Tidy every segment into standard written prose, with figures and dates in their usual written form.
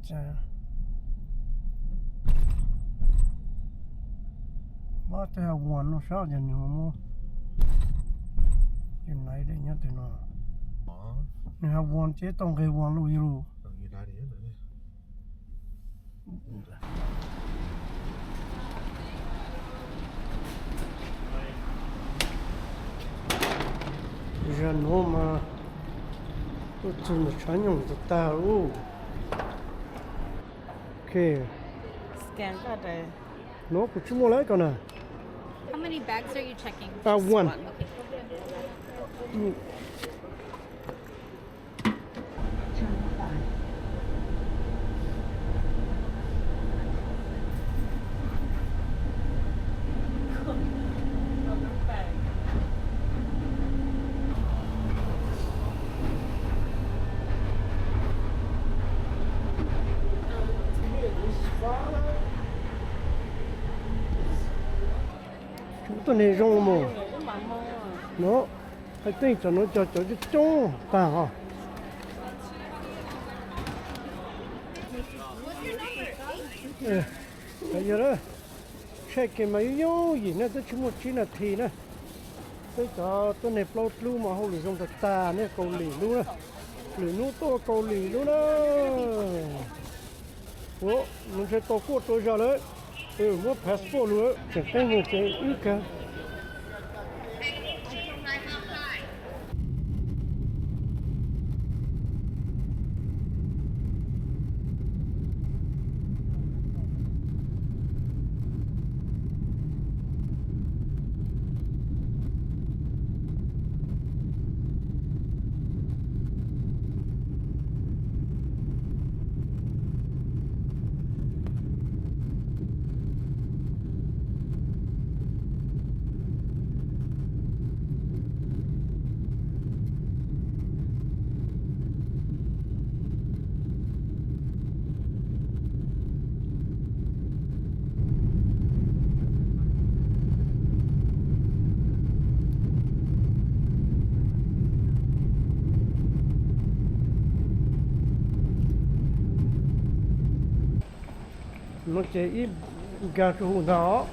cha mà thế là buồn nó sao giờ nhiều mua cái này để nhớ thế nào này là buồn chế tông cái buồn luôn rồi giờ nó mà tôi chừng là chán nhung tôi ta luôn ok Scan card. nó cũng chưa mua lấy còn à How many bags are you checking? one. Okay. chúng tôi này rong mà nó hay tính cho nó cho cái trống ta hả bây giờ đó check cái máy yếu gì nữa tôi chỉ một chỉ là thì nữa tôi cho tôi này float luôn mà không được dùng được ta nữa cầu lì luôn đó lì nút to cầu lì luôn đó ủa mình sẽ to cốt tôi ra đấy mua passport luôn chẳng cái người chơi ít cả nó chơi ít gà trù đó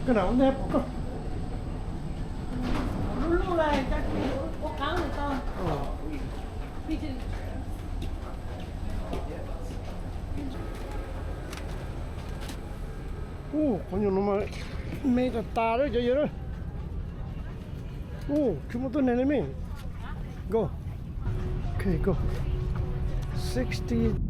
cái nào nếp có Lulu này chắc có cáo người ta. có nhiều nó mà mê ta đấy chơi đó chúng tôi này lên mình go okay go 60